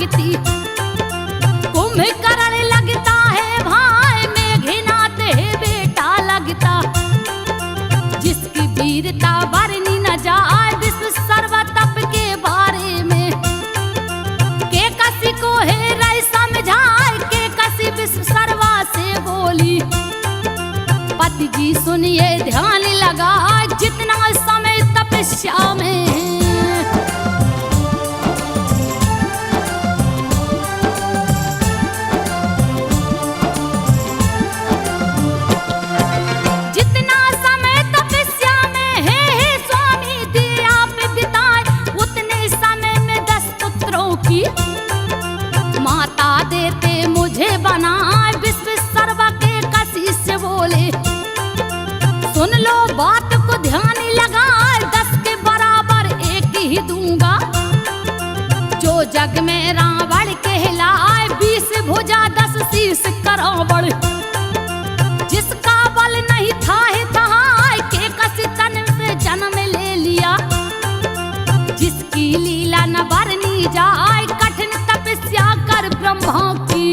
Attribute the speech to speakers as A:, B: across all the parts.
A: लगती, कुंभकर्ण लगता है भाई, मेघनाथ है बेटा लगता। जिसकी वीरता वर्णि न जाए विश्व सर्वा तप के बारे में, के कसी को है रही समझाए, के कसी विश्व सर्वा से बोली। पति जी सुनिए ध्यान लगाए, जितना समय तपस्या में है, जितना समय तपस्या में है स्वामी दिए आप बिताए, उतने समय में 10 पुत्रों की माता देते मुझे बनाए। विश्व सर्वा के कसी से बोले, सुन लो बात को ध्यान लगाए, 10 के बराबर एक ही दूंगा। जो जग में रावण कहलाए, 20 भुजा 10 शीश करावड़। जिसका बल नहीं था के कसी तन पे जन्म ले लिया। जिसकी लीला न वर्णि जाए, कठिन तपस्या कर ब्रह्मा की।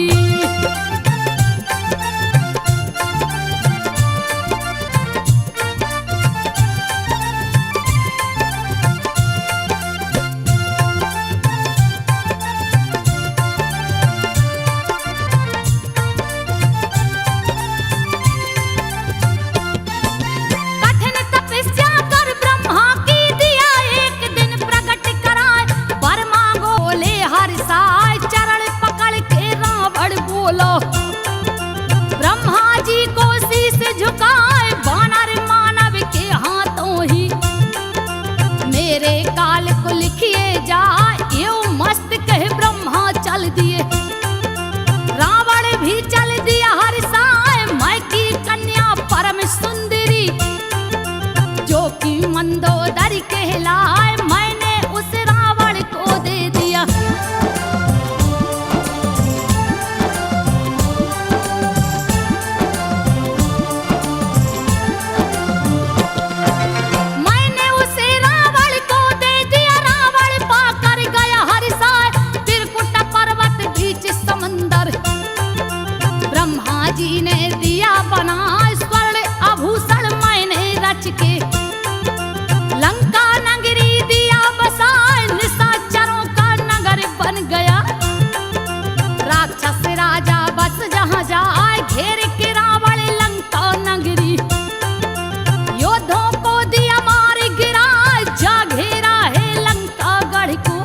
A: ब्रह्मा जी को शीश झुकाए, वानर मानव के हाथों ही। मेरे काल को लिखिए जाए, एवं मस्त कहे ब्रह्मा चल दिए। रावण भी चल दिया हर्षाए, मैं की कन्या परम सुंदरी। जो कि मंदोदरी कहलाए, मैंने उस रावण को दे दिया। जी ने दिया बना स्वर्ण आभूषण मैंने रच के। लंका नगरी दिया बसाए, निशाचरों का नगर बन गया। राक्षस राजा बस जहां जाए, घेर के रावण लंका नगरी। योद्धों को दिया मार गिराए, जा घेरा है लंका गढ़ को।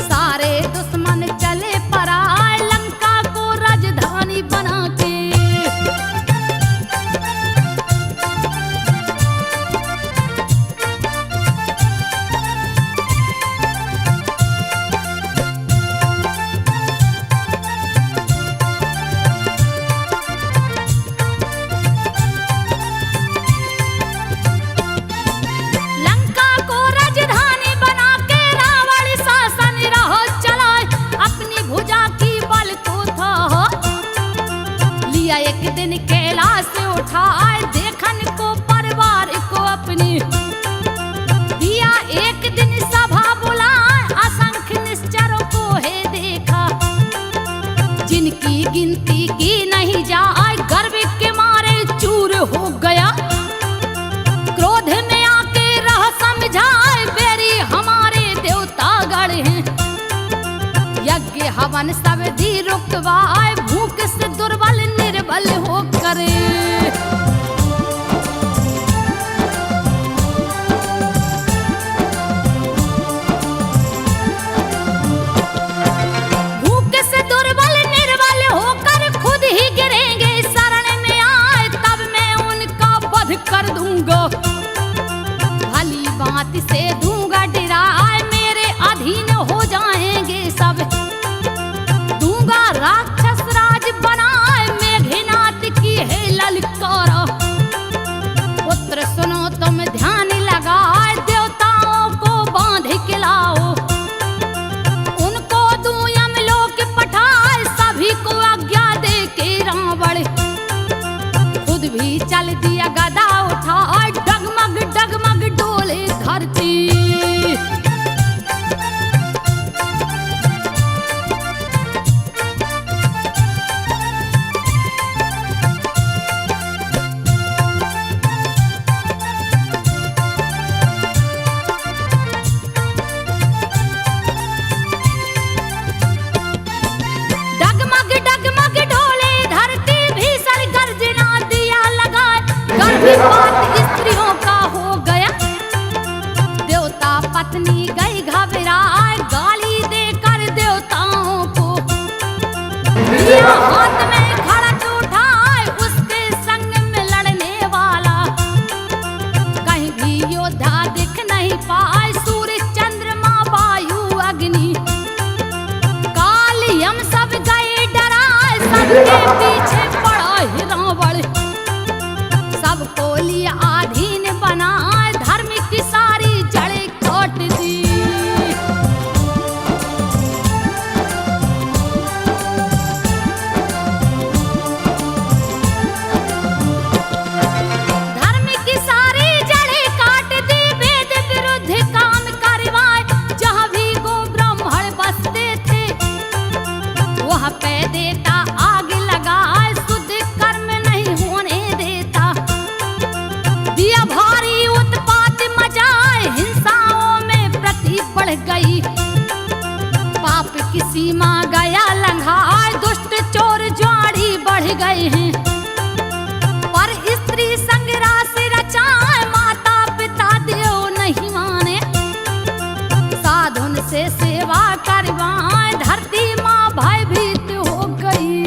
A: सारे दुश्मन चले पराए, लंका को राजधानी बना के। लंका को राजधानी बना के रावण शासन रहो चलाए, अपनी भुजा की बल को था। लिया एक दिन कैलाश से उठाए, देखन को परिवार को अपनी। दिया एक दिन सभा बुलाए, असंख्य निश्चरों को है देखा। जिनकी गिनती की नहीं जाए, गर्व के मारे चूर हो गया। क्रोध में आके रह समझाए, बेरी हमारे देवता गढ़ हैं। यज्ञ हवन सब दी रुकवाए, भूख से दुर्बल निर्बल हो करे। भूख से दुर्बल निर्बल होकर खुद ही गिरेंगे, शरण में आए तब मैं उनका वध कर दूंगा। भली बात से दूंगा डराए, मेरे अधीन हो जाएंगे सब। दूंगा राक्षस उनके पीछे पड़ा ही रावण, सबको लिया अधीन बनाए, धर्म की सारी जड़ें काट दी। धर्म की सारी जड़ें काट दी, वेद विरुद्ध काम करवाए, जहाँ भी गो ब्राह्मण बसते थे वहाँ पे देता आग लगाए, शुद्ध कर्म नहीं होने देता। दिया भारी उत्पात मचाए, हिंसाओं में प्रति बढ़ गई, पाप की सीमा गया लंघाए, दुष्ट चोर जुआड़ी बढ़ गए हैं। पर स्त्री संग रास रचाए, माता पिता देव नहीं माने, साधुन से सेवा करवाए, धरती माँ भयभीत हो गई।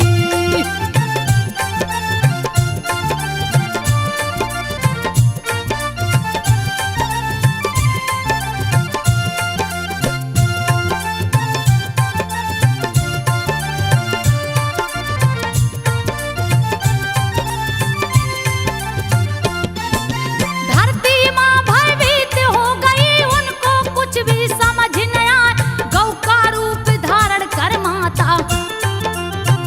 A: धरती माँ भयभीत हो गई, उनको कुछ भी समझ न आए, गौ का रूप धारण कर माता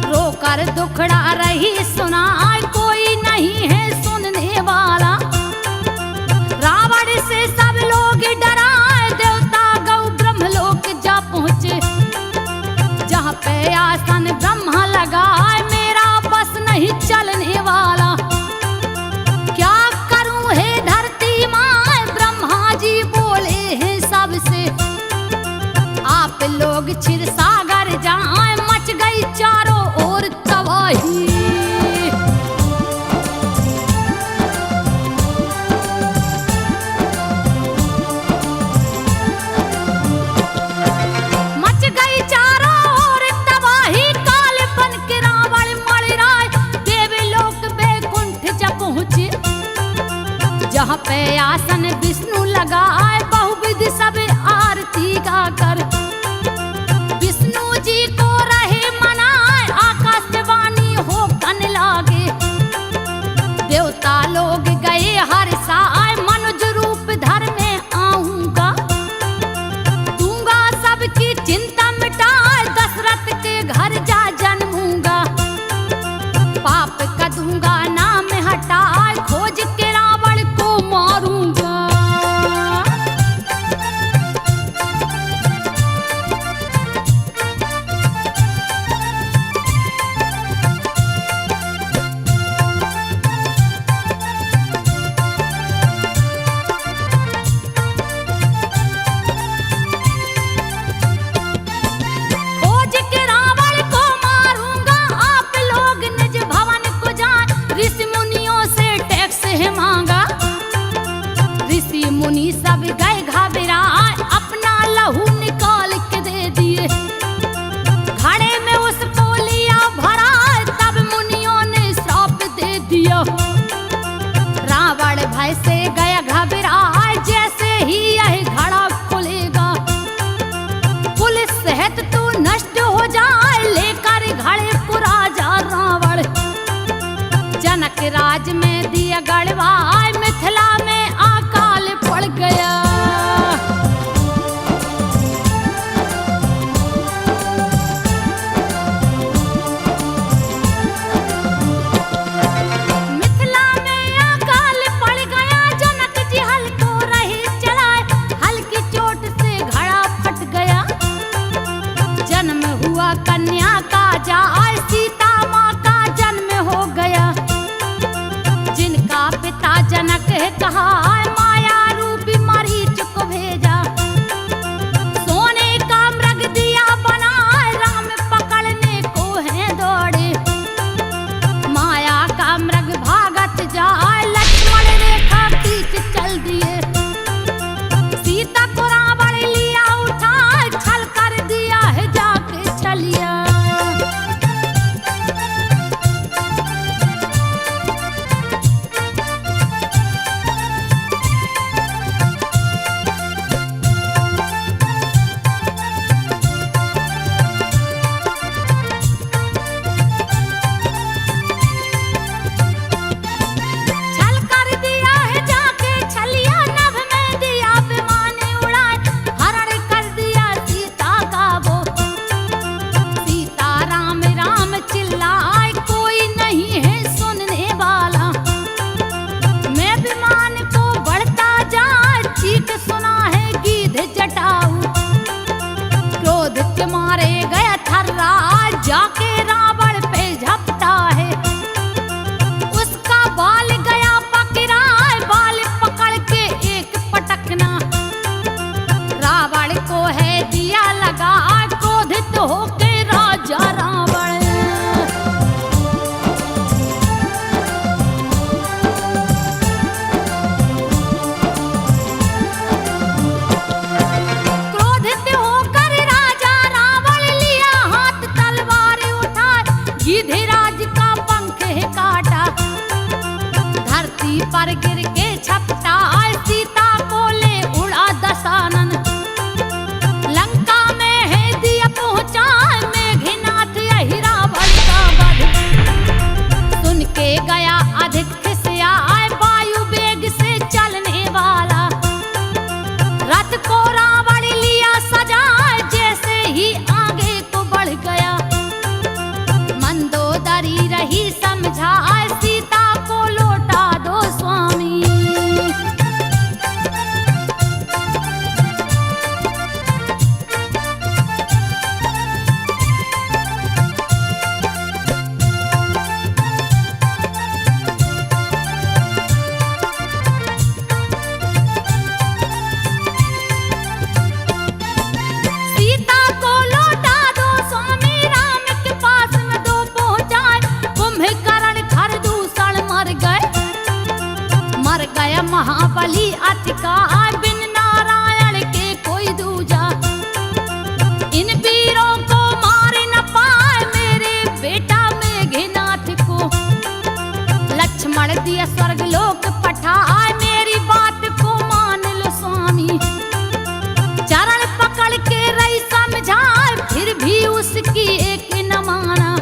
A: रोकर दुखड़ा रही सुनाए, कोई नहीं है सुनने वाला। रावण से सब लोग डराए, देवता गौ ब्रह्मलोक जा पहुँचे, जहाँ पे आसन ब्रह्मा लगाए, मेरा बस नहीं चलने वाला। क्या करूं हे धरती माँ, ब्रह्मा जी बोले हैं सबसे, आप लोग क्षीर सागर जाएं, मच गई चारों ओर तबाही। मच गई चारों ओर तबाही, काल बन के रावण मर राय, देवलोक बैकुंठ जा पहुँचे, जहाँ पे आसन विष्णु लगाए, बहुविध सब आरती गाकर, विष्णु जी को रहे मनाए, आकाशवाणी हो कन लागे, देवता लोग गए हर्षाए, मनुज रूप धर में आऊंगा, दूंगा सबकी चिंता मिटाए, दशरथ के घर जा जन्मूंगा, पाप का दूंगा नाम हटाए, खोज के रावण को मारूंगा। खोज के रावण को मारूंगा, आप लोग निज भवन को जाएं, ऋषि मुनियों से टैक्स है मांगा। ऋषि मुनि सब गए घबराए, अपना लहू निकाल के दे दिए, घड़े में उसको लिया भरा, तब मुनियों ने श्राप दे दिया। रावण भय से गया घबराए, जैसे ही यह घड़ा खुलेगा, पुलिस सहित तू नष्ट हो जाए, लेकर घड़े को राजा रावण, जनक राज में दिया गढ़वाए, मिथिला में अकाल पड़ गया। मिथिला में अकाल पड़ गया, जनक जी हल को रही चलाए, हल की चोट से घड़ा फट गया, जन्म हुआ कन्या का जाए, सीता माँ का जन्म हो गया, जिनका पिता जनक राज का पंख है काटा, धरती पर गिर के छपटा सीता को ले उड़ा दशानन। लंका में है दिया पहुंचा मेघनाथ यही रावण का वध, सुन के गया अधिक खिसिया वायु वेग से चलने वाला, रथ को रावण लिया सजा जैसे ही आगे को बढ़ गया। मंदोदरी रही समझा सीता को लौटा दो स्वामी। सीता को लौटा दो स्वामी, राम के पास में दो पहुंचाए। कुंभकर्ण खरदूषण मर गए महाबली अतिका, बिन नारायण के कोई दूजा। इन वीरों को मार न पाए मेरे बेटा मेघनाथ को, लक्ष्मण दिया स्वर्ग लोक पठाए मेरी बात को मान लो स्वामी। चरण पकड़ के रही समझाए फिर भी उसकी एक न माना,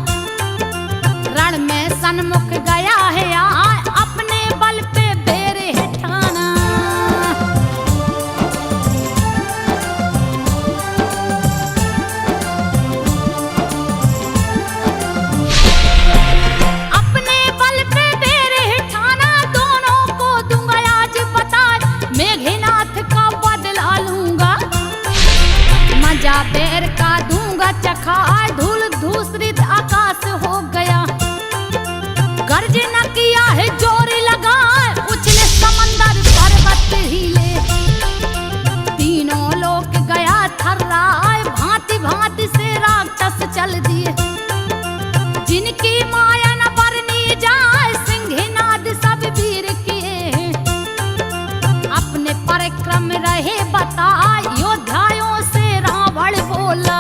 A: रण में सन्मुख गया है आए अपने बल पे बेरे है ठाना। अपने बल पे बेरे है ठाना, दोनों को दूंगा आज बताए, मेघनाथ का बदला लूंगा। मजा बेर का दूंगा चखा, धूल धूसरित आकाश हो गया। गर्जना किया है जोर लगा, उछले समंदर पर्वत हिले। तीनों लोक गया थर्राए, भांति भांति से राक्षस चल दिए। जिनकी माया न बरनी जाए, सिंहनाद सब वीर किए हैं। अपने पराक्रम रहे बता, योद्धाओं से रावण बोला।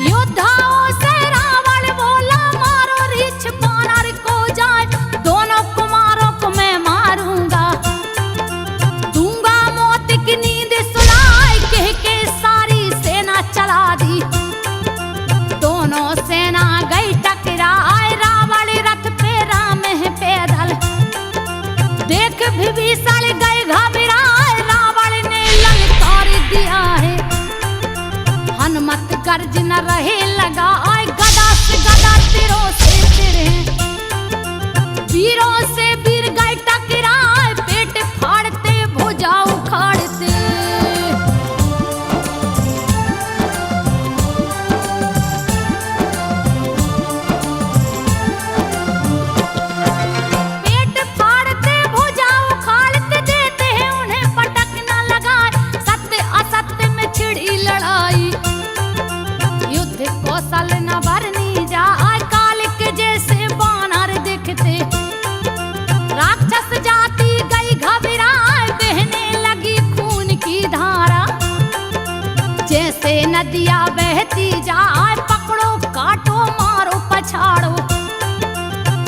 A: योद्धाओं से रावण बोला, मारो रीछ वानर को जाए, दोनों कुमारों को मैं मारूंगा। दूंगा मौत की नींद सुनाए, कह के सारी सेना चला दी। दोनों सेना गई टकराए, रावण रथ पे राम है पैदल। देख विभीषण गए घबराए, रावण ने ललकार दिया है। हनुमत गर्ज न रहे लगा, गदा से गदा तीरों से तिरे। वीरों से वीर गए टकराए, पेट फाड़ते भुजा उखाड़ते। पेट फाड़ते भुजा उखाड़ते, देते हैं उन्हें पटक न लगाए। सत्य असत्य में छिड़ी लड़ाई, युद्ध कौशल न बरनी जाए। काल के जैसे वानर दिखते, राक्षस जाति गई घबराए, बहने लगी खून की धारा। जैसे नदियां बहती जाए, पकड़ो काटो मारो पछाड़ो।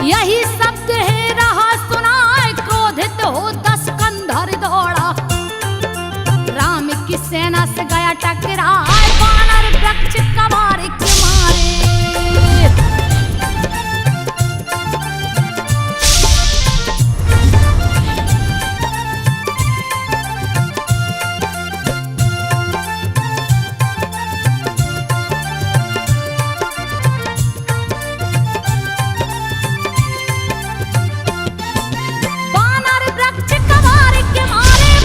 A: यही शब्द है रहा सुनाए, क्रोधित हो 10 कंधर दौड़ा। राम की सेना से गया टकराए, वानर वृक्ष कबार के मारे।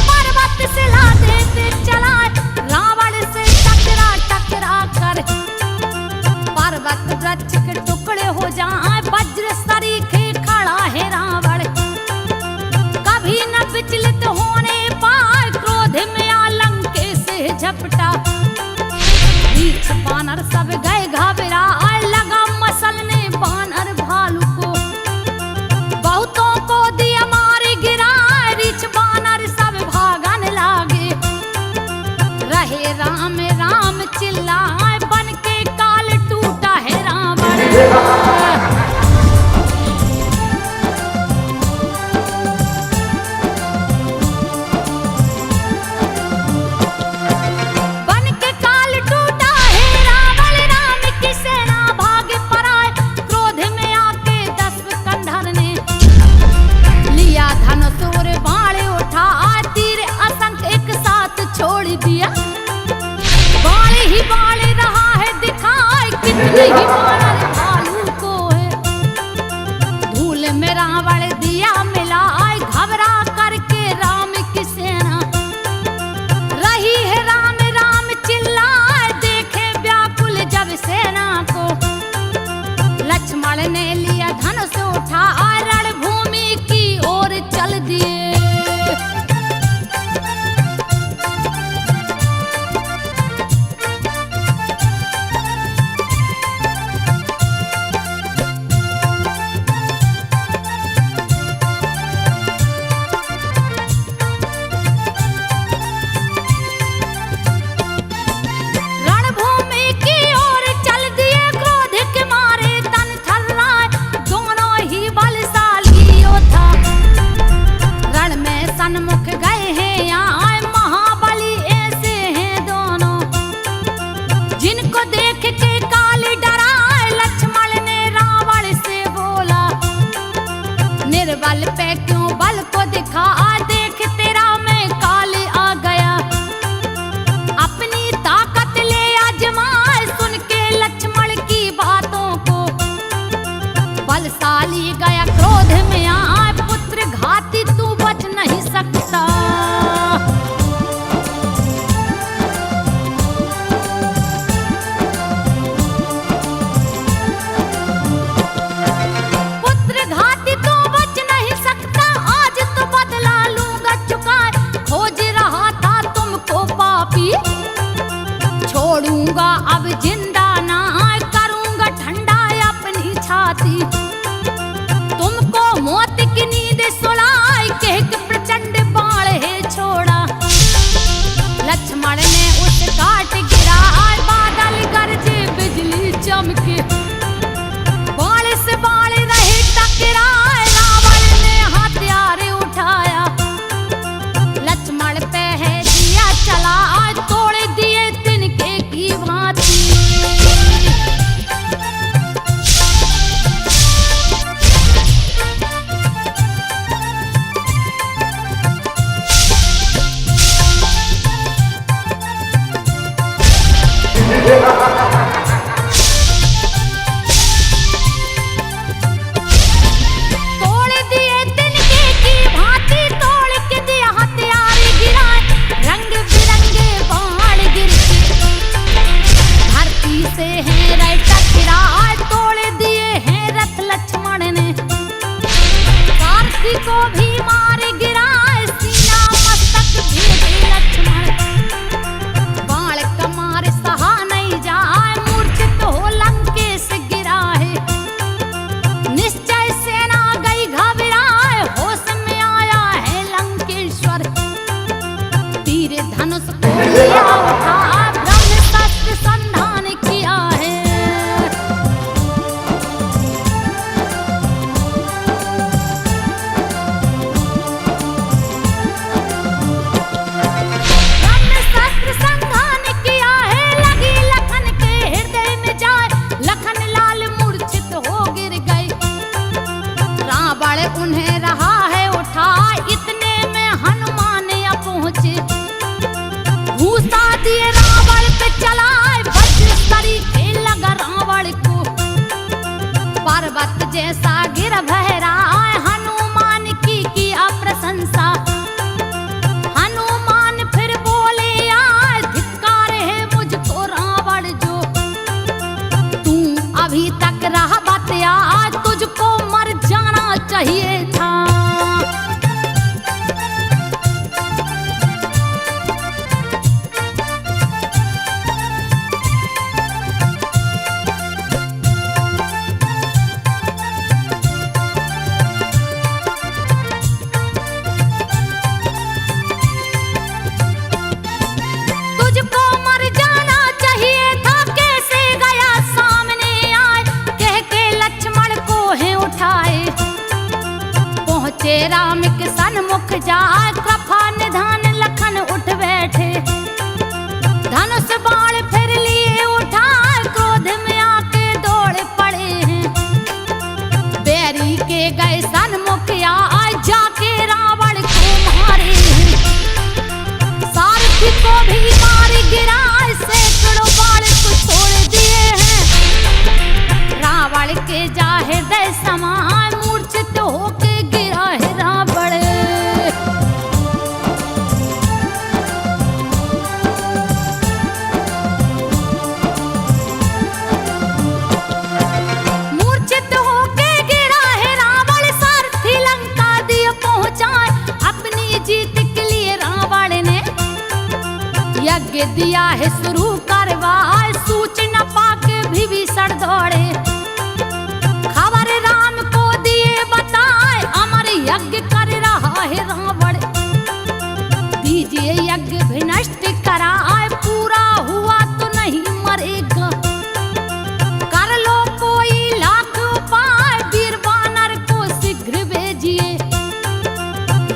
A: पर्वत से ला देते चला, रावण से टकरा बानर सब गए घबराए, लगा मसलने बानर भालू को, बहुतों को दिया मारे गिराए, रिछ बानर सब भागन लागे। रहे राम राम चिल्लाए, बन के काल टूटा है रावण। नहीं बानर भालू को है, धूल में रावण दिया मिलाए, घबरा करके राम की सेना रही है। राम राम चिल्लाए, देखे व्याकुल जब सेना को, लक्ष्मण ने लिया धनुष उठा, रणभूमि की ओर चल दिए। सन्मुख गए हैं यहाँ महाबली ऐसे हैं दोनों, जिनको देख के काल डराए। लक्ष्मण ने रावण से बोला, निर्बल पे क्यों बल को दिखा, देख तेरा मैं काल आ गया, अपनी ताकत ले आजमाए। सुन के लक्ष्मण की बातों को बलशाली गया क्रोध में आए, पुत्र घाती तू बच नहीं सकता। पुत्र घाती तू बच नहीं सकता, आज तो बदला लूंगा चुकाए। खोज रहा था तुमको पापी, छोड़ूंगा अब जिंदा ना, करूंगा ठंडा अपनी छाती। तुमको मौत की नींद सुलाए, कह प्रचंड बाण है छोड़ा। लक्ष्मण ने उस काट गिरा, बादल गरजे बिजली चमके, बाण से बाण रहे टकराए। रावण ने हथियार उठाया, लक्ष्मण पे है दिया चला, तोड़ दिए तिनके की भांति। तोड़ दिए तिनके की भांति, तोड़ के दिया हथियार गिराए, रंग बिरंगे बाण गिर के धरती से हैं रहे टकराए। तोड़ दिए हैं रथ लक्ष्मण ने, सारथी को भी मार गिराए, सीना मस्तक भेदे लक्ष्मण। बाण कमार सहा नहीं जाए, मूर्छित हो लंकेश गिरा है। निश्चय सेना गई घबराए, होश में आया है लंकेश्वर। तीर धनुष को लिया उठा, ब्रह्मास्त्र संधान किया है। ब्रह्मास्त्र संधान किया है, लगी लखन के हृदय में जाए। लखन लाल मूर्छित हो गिर गए, रावण उन्हें रहा है उठा। इतने में हनुमान या पहुंचे, घूसा दिए रावण पे चलाए, वज्र तरीके लगा रावण को। पर्वत जैसा गिर बहराए, हनुमान की किया प्रशंसा। हनुमान फिर बोले, आए धिक्कार है मुझको रावण जो, तू अभी तक रहा बतिया, तुझको मर जाना चाहिए था। सन्मुख जाए कृपा निधान लखन उठ बैठे। धनुष बाण फिर लिए उठाए क्रोध में आके दौड़ पड़े हैं। बैरी के गए सन्मुख आए जाके रावण को मारे हैं। सारथी को भी मार गिराए सैकड़ों बाण को छोड़ दिए हैं। रावण के जा हृदय समाए मूर्छित होके गिरा है रावण। मूर्छित होके गिरा है रावण। सारथी लंका दिए पहुंचाए अपनी जीत के लिए रावण ने यज्ञ दिया है शुरू करवाए। सूचना पाके विभीषण दौड़े खबर राम को दिए बताए। अमर यज्ञ कर रहा है रावण दीजिए यज्ञ भी नष्ट कराए। पूरा हुआ तो नहीं मरेगा कर लो कोई लाख उपाय। वीर वानर को शीघ्र भेजिए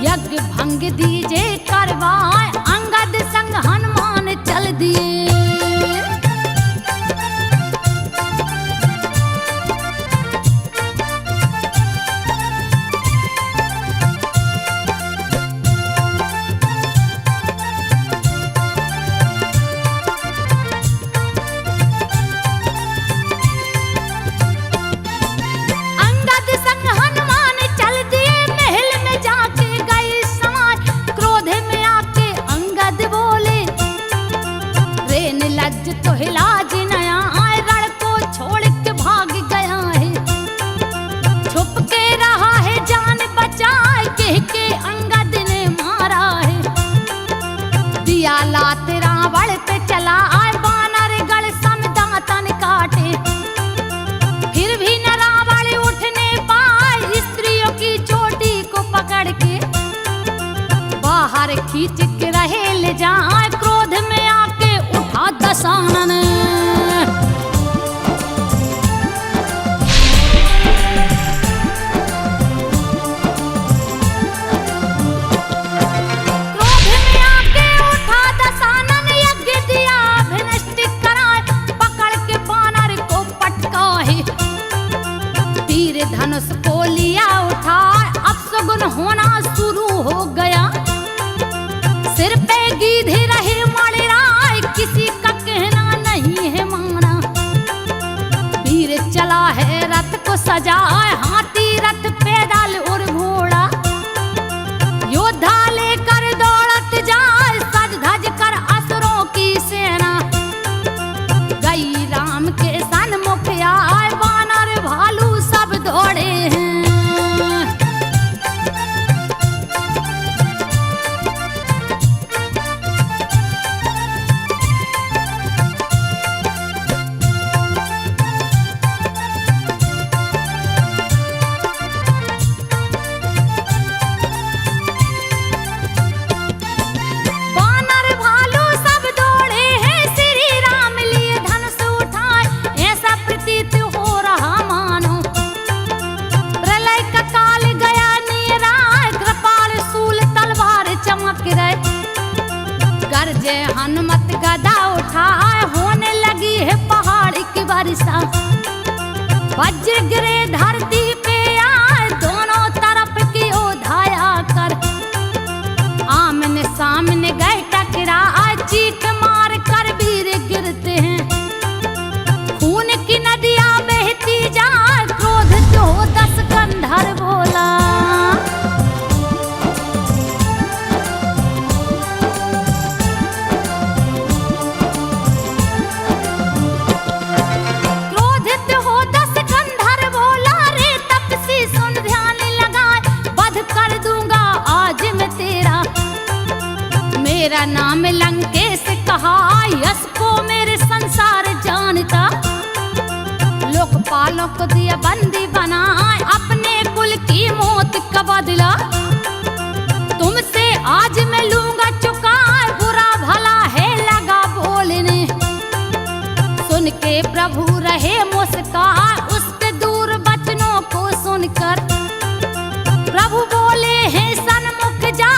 A: यज्ञ भंग दीजिए करवाए। अंगद संग हनुमान चल दिए। अंगद संग हनुमान चल दिए महल में जाके गए समाज। क्रोध में आके अंगद बोले रे निर्लज्ज तो हिलाज नया आए। रण को छोड़ के भाग गया है छुप के रहा है जान बचाए। कह के अंगद ने मारा है दिया लात रावण पे चला आए। बानर गढ़ सम दांतन काटे फिर भी न रावण उठने पाए। स्त्रियों की चोटी को पकड़ के बाहर खींच के रहे ले जाए। क्रोध में आके उठा दशानन क्रोध में आके उठा दशानन यज्ञ दिया विनष्ट कराए। पकड़ के बानर को पटका है तीर धनुष को लिया उठाए। अपशगुन होना शुरू हो गया सिर पे गीधे रहे मणिराय। किसी का कहना नहीं है माना वीर चला है रथ को सजाए। हाथी रथ पैदल और घोड़ा योद्धा लेकर दौड़त जाए। सज धज कर असुरों की सेना गई राम के सन्मुख आए। वानर भालू सब दौड़े हैं। वानर भालू सब दौड़े हैं। श्री राम लिए धनुष उठाए। ऐसा प्रतीत हो रहा मानो प्रलय का काल गया निराय। कृपाल शूल तलवार चमक रहे गर्जे हनुमत गदा उठाए। होने लगी है पहाड़ की वर्षा वज्र गिरे धरती पे आए। दोनों तरफ की ओधाया कर आमने सामने गए टकराए। चीख मार कर वीर गिरते हैं खून की नदियां बहती जाए। क्रोध जो दस कंधर बोला क्रोधित हो दस कंधर बोला। रे तपसी सुन ध्यान लगाए वध कर दूंगा आज मैं तेरा। मेरा नाम लंकेश कहा यश को मेरे संसार जानता। लोकपालों को दिया बंदी बनाए अपने कुल की मौत का बदला। तुमसे आज मैं लूंगा चुकाए। बुरा भला है लगा बोलने सुन के प्रभु रहे मुस्कान। उसके दूर वचनों को सुनकर प्रभु बोले हैं सन्मुख जा।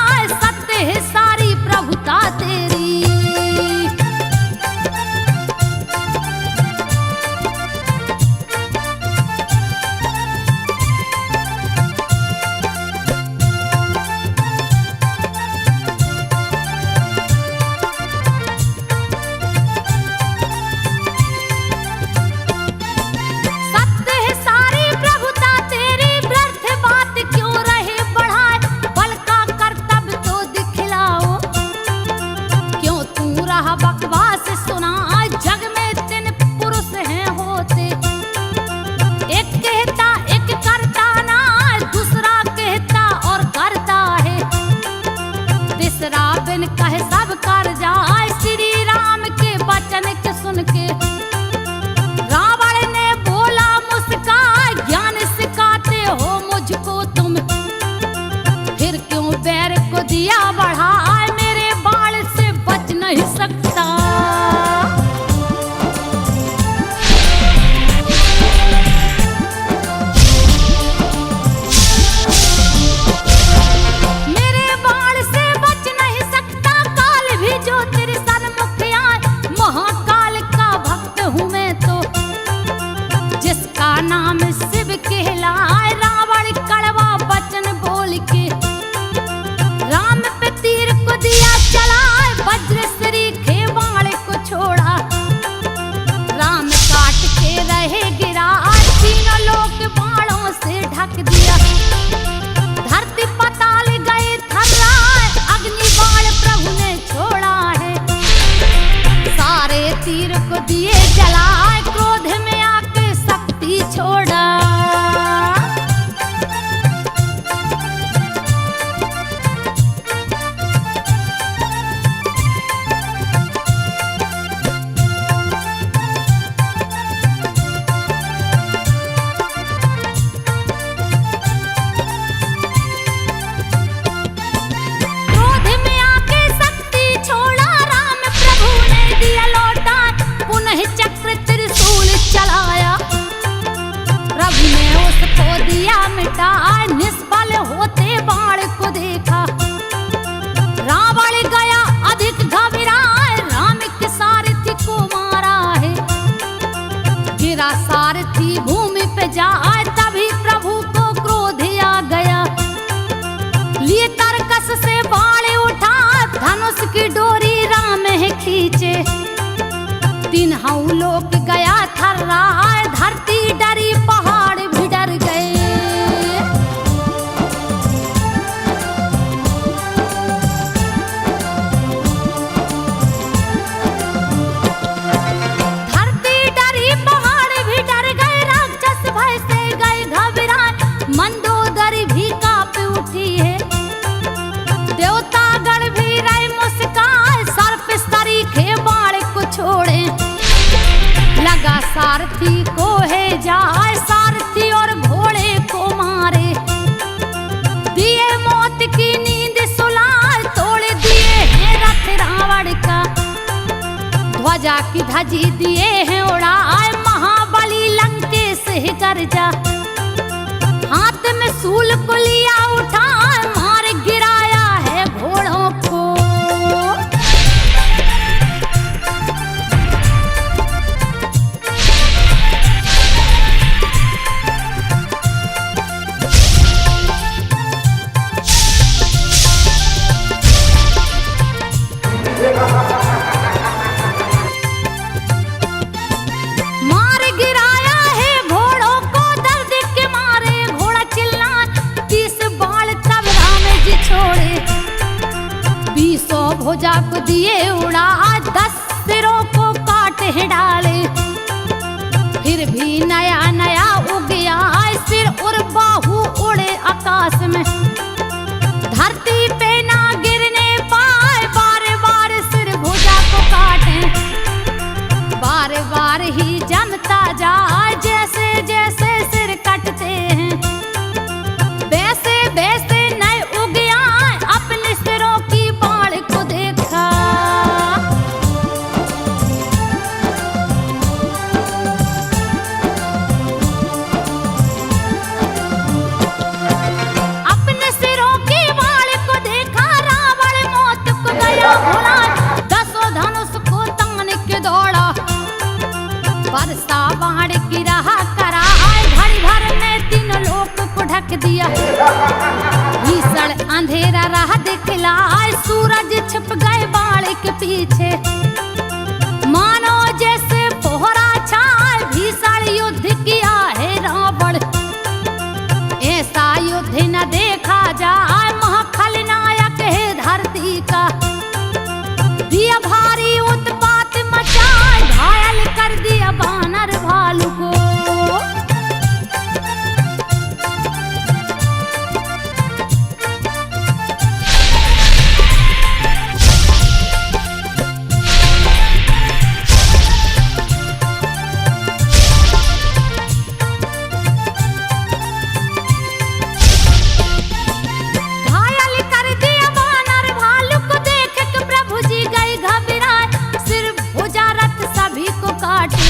A: ढक दिया। धरती पाताल गए थर्राए, अग्नि बाण प्रभु ने छोड़ा है। सारे तीर को दिए जलाए, क्रोध में आके शक्ति छोड़ा। निष्फल होते बाण को देखा, रावण गया अधिक घबराए, राम के सारथी को मारा है। गिरा सारथी भूमि पे जाए, तभी प्रभु को क्रोध आ गया। लिए तरकस से बाण उठा, धनुष की डोरी राम है खींचे। तीनों लोक गया थर्राए, धरती डरी पहाड़ भी डर गए। मंदोदरी भी कांप उठी है, देवतागण भी रहे मुस्काए, सर्प सरीखे बाण को छोड़े। लगा सारथी को है जाए, सारथी और घोड़े को मारे। दिए मौत की नींद सुलाए, तोड़ दिए हैं रथ रावण का। ध्वजा की धजी दिए हैं उड़ाए, महाबली लंकेश ही गर्जा। हाथ में सूल को लिया उठा, मार गिराया है घोड़ों को। मार गिराया है घोड़ों को, दर्द के मारे घोड़ा चिल्ला। 30 बाण तब राम जी छोड़े, 20 भुजा को दिए उड़ा, 10 सिरों को काट ही डाले। फिर भी नया नया उगया, सिर और बाहु उड़े आकाश में। धरती पे ना गिरने पाए, बार बार सिर भुजा को काटे। बार बार ही जमता जाए, जैसे जैसे सिर कटते हैं, वैसे वैसे नए उगया। अपने सिरों की बाण को देखा, अपने सिरों की बाण को देखा। रावण मौत को गया भुला, 10 धनुष को तान के दौड़ा। बरसा बाण की रहा करा, घड़ी भर में 3 लोक को ढक दिया। भीषण अंधेरा रहा दिखलाए, सूरज छिप गए बाण के पीछे। मानो जैसे कोहरा छाए, भीषण युद्ध किया है रावण। ऐसा युद्ध न देखा जाए, महाखलनायक है धरती का। दिया भारी उत्पात मचाए, घायल कर दिया बानर भालू को। घायल कर दिया बानर भालू को, देख के प्रभु जी गए घबराए। सिर भुजा रथ सभी को काटे,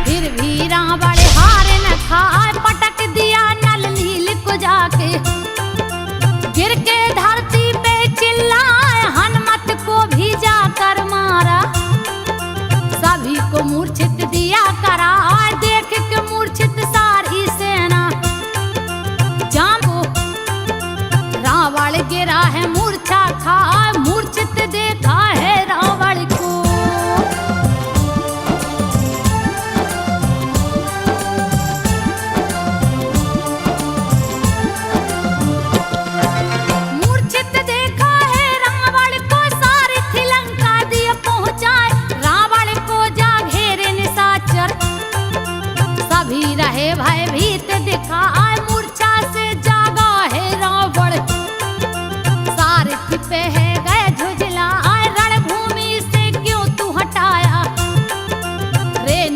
A: फिर भी रावण हार न खाए। पटक दिया नल नील को जाके, गिर के धरती पे चिल्लाए। हनुमत को भी जाकर मारा, सभी को मूर्छित दिया करा। देख के मूर्छित सारी सेना, जामो रावण गिरा है मूर्छा खा। मूर्छित देखा है रावण को।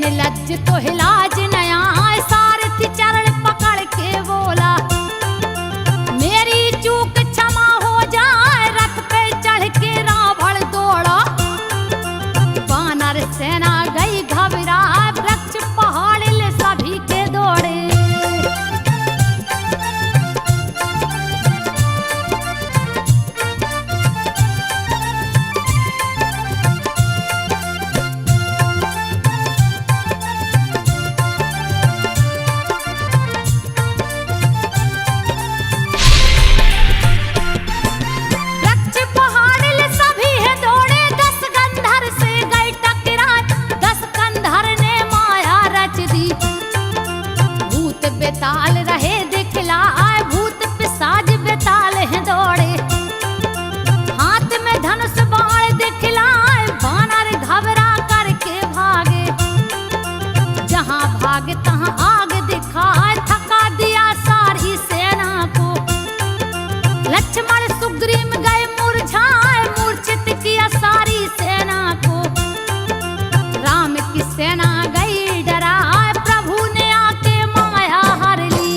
A: निर्लज्ज तो हिलाज नया सारथी चरण पकड़ के बोला, मेरी चूक क्षमा हो जाए। रथ पे चढ़ के रावण दौड़ा, वानर सेना गई घबरा, वृक्ष पहाड़ ले सभी के दौड़े। बेताल रहे दिखलाए, भूत पिशाच बेताल हैं दौड़े, हाथ में धनुष बाण दिखलाए, वानर घबरा करके भागे। जहां भागे तहां आग दिखाए, थका दिया सारी सेना को। लक्ष्मण सुग्रीव गए मुरझाए, मूर्छित किया सारी सेना को। राम की सेना गई डराए, प्रभु ने आके माया हर ली।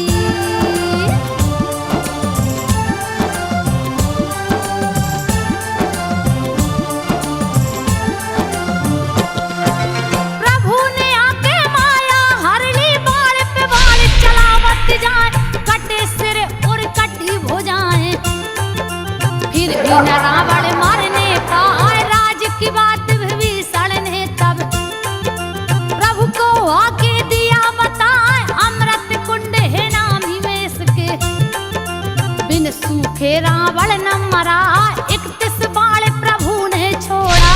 A: प्रभु ने आके माया हर ली, बाल पे बाल चलावत जाए, कटे सिर और कटी भुजाएं। फिर भी न रावण मारने पाए, राज की बात विभीषण ने तब प्रभु को आके दिया बताए। अमृत कुंड है नामी में इसके, बिन सूखे रावण न मरा। 31 बाण प्रभु ने छोड़ा,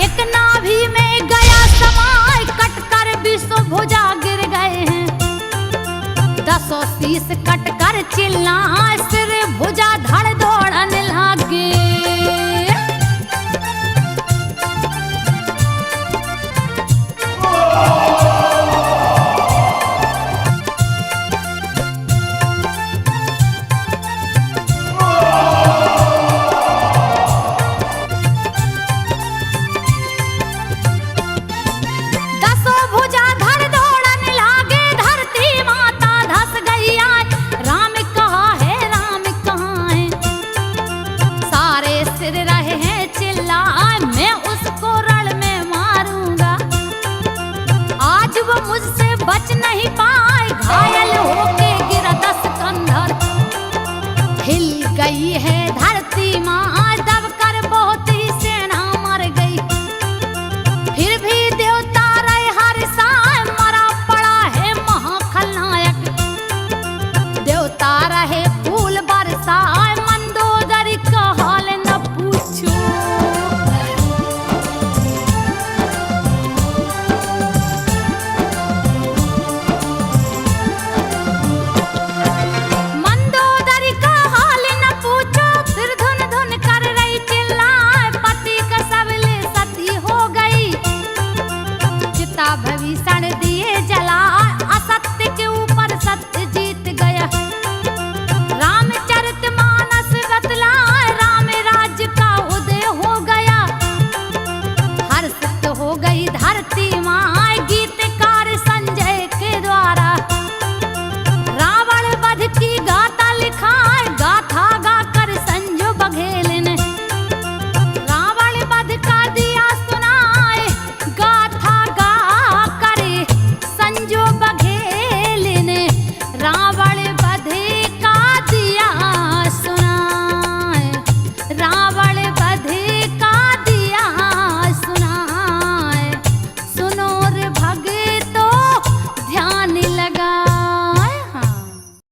A: एक नाभि में गया समाय, कट कर 20 भुजा गिर गए हैं। 10 शीश कट कर चिल्लाए, सिर भुजा धड़ दौड़ने लगे। मुझसे बच नहीं पाए, घायल होके गिरा 10 कंधर। हिल गई है धरती माँ, दब कर बहुत ही सेना मर गई। फिर भी देवता रहे हर साय, मरा पड़ा है महाखलनायक। देवता रहे फूल बरसाए, मंदोदरी का हाल न पूछो। भविष्य